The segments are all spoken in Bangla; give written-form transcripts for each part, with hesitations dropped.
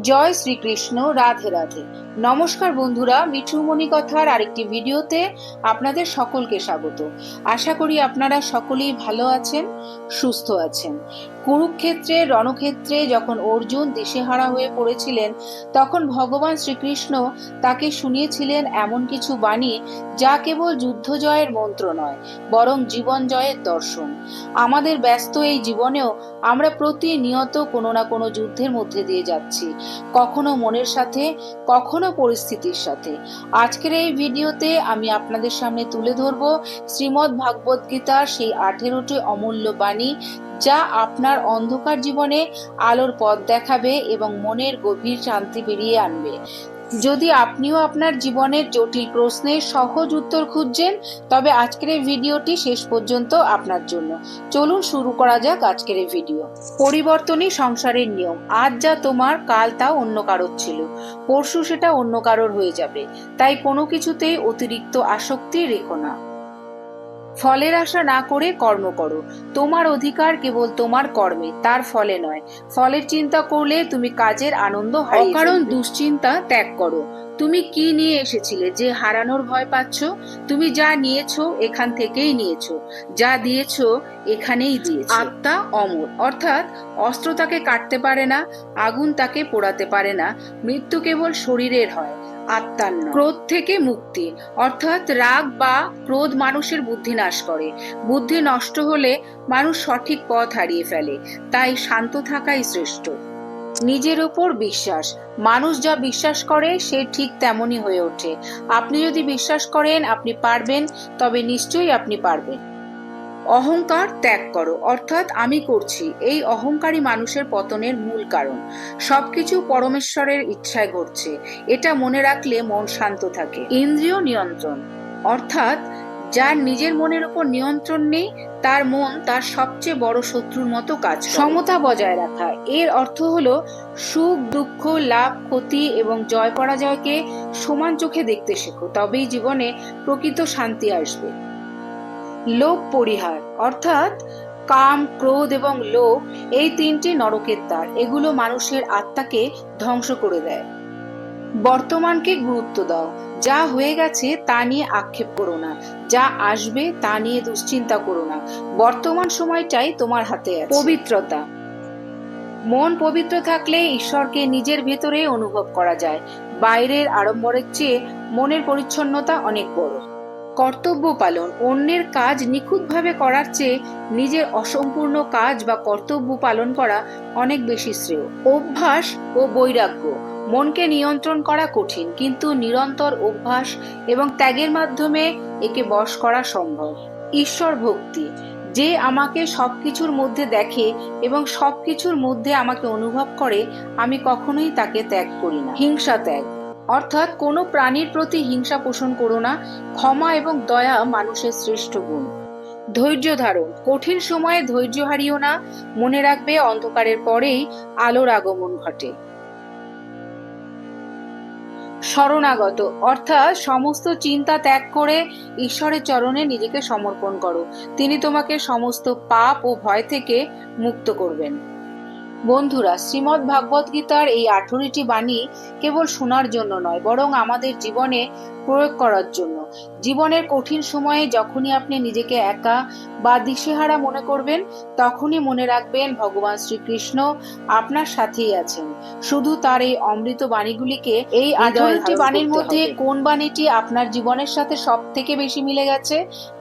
জয় শ্রীকৃষ্ণ। রাধে রাধে। নমস্কার বন্ধুরা, মিঠুমণি কথার আরেকটি ভিডিওতে আপনাদের সকলকে স্বাগত। আশা করি আপনারা সকলেই ভালো আছেন, সুস্থ আছেন। কুরুক্ষেত্রে রণক্ষেত্রে যখন অর্জুন দিশেহারা হয়ে পড়েছিলেন, তখন ভগবান শ্রীকৃষ্ণ তাকে শুনিয়েছিলেন এমন কিছু বাণী যা কেবল যুদ্ধ জয়ের মন্ত্র নয়, বরং জীবন জয়ের দর্শন। আমাদের ব্যস্ত এই জীবনেও আমরা প্রতিনিয়ত কোনো না কোনো যুদ্ধের মধ্যে দিয়ে যাচ্ছি, কখনো মনের সাথে, কখনো পরিস্থিতির সাথে। আজকের এই ভিডিওতে আমি আপনাদের সামনে তুলে ধরব শ্রীমদ্ ভাগবত গীতার সেই 18টি অমূল্য বাণী, যা আপনার অন্ধকার জীবনে আলোর পথ দেখাবে এবং মনের গভীর শান্তি ফিরিয়ে আনবে। যদি আপনিও আপনার জীবনের জটিল প্রশ্নের সহজ উত্তর খুঁজছেন, তবে আজকের এই ভিডিওটি শেষ পর্যন্ত আপনার জন্য। চলুন শুরু করা যাক আজকের এই ভিডিও। পরিবর্তনই সংসারের নিয়ম। আজ যা তোমার, কাল তা অন্য কারোর ছিল, পরশু সেটা অন্য কারোর হয়ে যাবে। তাই কোনো কিছুতেই অতিরিক্ত আসক্তি রেখো না। ফলের আশা না করে কর্ম করো। তোমার অধিকার কেবল তোমার কর্মে, তার ফলে নয়। ফলের চিন্তা করলে তুমি কাজের আনন্দ হারিয়ে ফেলবে। অকারণ দুশ্চিন্তা ত্যাগ করো। তুমি কি নিয়ে এসেছিলে যে হারানোর ভয় পাচ্ছ? তুমি যা নিয়েছো এখান থেকেই নিয়েছো, যা দিয়েছো এখানেই দিয়েছো। আত্মা অমর, অর্থাৎ অস্ত্র তাকে কাটতে পারে না, আগুন তাকে পোড়াতে পারে না। মৃত্যু কেবল শরীরের হয়, আত্মার নয়। ক্রোধ থেকে মুক্তি, অর্থাৎ রাগ বা ক্রোধ মানুষের বুদ্ধি নাশ করে। বুদ্ধি নষ্ট হলে মানুষ সঠিক পথ হারিয়ে ফেলে। তাই শান্ত থাকাই শ্রেষ্ঠ। নিজের উপর বিশ্বাস। মানুষ যা বিশ্বাস করে সে ঠিক তেমনই হয়ে ওঠে। আপনি যদি বিশ্বাস করেন আপনি পারবেন, তবে নিশ্চয়ই আপনি পারবেন। অহংকার ত্যাগ করো, অর্থাৎ আমি করছি, এই অহংকারী মানুষের পতনের মূল কারণ। সবকিছু পরমেশ্বরের ইচ্ছায় ঘটছে, এটা মনে রাখলে মন শান্ত থাকে। ইন্দ্রিয় নিয়ন্ত্রণ, অর্থাৎ যার নিজের মনের উপর নিয়ন্ত্রণ নেই, তার মন তার সবচেয়ে বড় শত্রুর মতো কাজ করে। সমতা বজায় রাখা, এর অর্থ হলো সুখ দুঃখ, লাভ ক্ষতি এবং জয় পরাজয়কে সমান চোখে দেখতে শেখো, তবেই জীবনে প্রকৃত শান্তি আসবে। লোভ পরিহার, অর্থাৎ কাম, ক্রোধ এবং লোভ এই তিনটি নরকের দ্বার। এগুলো মানুষের আত্মাকে ধ্বংস করে দেয়। বর্তমানকে গুরুত্ব দাও। যা হয়ে গেছে তা নিয়ে আক্ষেপ করো না, যা আসবে তা নিয়ে দুশ্চিন্তা করো না। বর্তমান সময়টাই তোমার হাতে আছে। পবিত্রতা, মন পবিত্র থাকলে ঈশ্বরকে নিজের ভেতরে অনুভব করা যায়। বাইরের আড়ম্বরের চেয়ে মনের পরিচ্ছন্নতা অনেক বড়। কর্তব্য পালন, অন্যের কাজ নিখুঁতভাবে করার চেয়ে নিজের অসম্পূর্ণ কাজ বা কর্তব্য পালন করা অনেক বেশি শ্রেয়। অভ্যাস ও বৈরাগ্য, মনকে নিয়ন্ত্রণ করা কঠিন, কিন্তু নিরন্তর অভ্যাস এবং ত্যাগের মাধ্যমে একে বশ করা সম্ভব। ঈশ্বর ভক্তি, যে আমাকে সবকিছুর মধ্যে দেখে এবং সবকিছুর মধ্যে আমাকে অনুভব করে, আমি কখনোই তাকে ত্যাগ করি না। হিংসা ত্যাগ, অর্থাৎ কোনো প্রাণীর প্রতি হিংসা পোষণ করো না। ক্ষমা এবং দয়া মানুষের শ্রেষ্ঠ গুণ। ধৈর্য ধারণ, কঠিন সময়ে ধৈর্য হারিও না। মনে রাখবে অন্ধকারের পরেই আলোর আগমন ঘটে। শরণাগত, অর্থাৎ সমস্ত চিন্তা ত্যাগ করে ঈশ্বরের চরণে নিজেকে সমর্পণ করো। তিনি তোমাকে সমস্ত পাপ ও ভয় থেকে মুক্ত করবেন। বন্ধুরা, শ্রীমদ্ ভাগবত গীতার এই 18টি বাণী কেবল শোনার জন্য নয়, বরং আমাদের জীবনে প্রয়োগ করার জন্য। জীবনের কঠিন সময়ে যখনই আপনি নিজেকে একা বা দিশেহারা মনে করবেন, তখনই মনে রাখবেন ভগবান শ্রীকৃষ্ণ আপনার সাথেই আছেন। শুধু তার এই অমৃত বাণীগুলিকে, এই 18টি বাণীর মধ্যে কোন বাণীটি আপনার জীবনের সাথে সব থেকে বেশি মিলে গেছে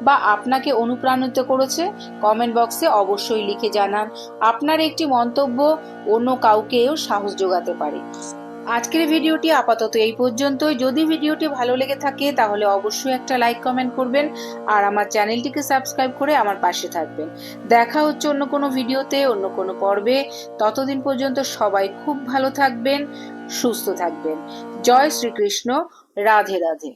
বা আপনাকে অনুপ্রাণিত করেছে, কমেন্ট বক্সে অবশ্যই লিখে জানান। আপনার একটি মন্তব্য অন্য কাউকেও সাহস যোগাতে পারে। আজকের ভিডিওটি আপাতত এই পর্যন্তই। যদি ভিডিওটি ভালো লেগে থাকে তাহলে অবশ্যই একটা লাইক কমেন্ট করবেন আর আমার চ্যানেলটিকে সাবস্ক্রাইব করে আমার পাশে থাকবেন। দেখা হচ্ছে অন্য কোনো ভিডিওতে, অন্য কোনো পর্বে। ততদিন পর্যন্ত সবাই খুব ভালো থাকবেন, সুস্থ থাকবেন। জয় শ্রীকৃষ্ণ। রাধে রাধে।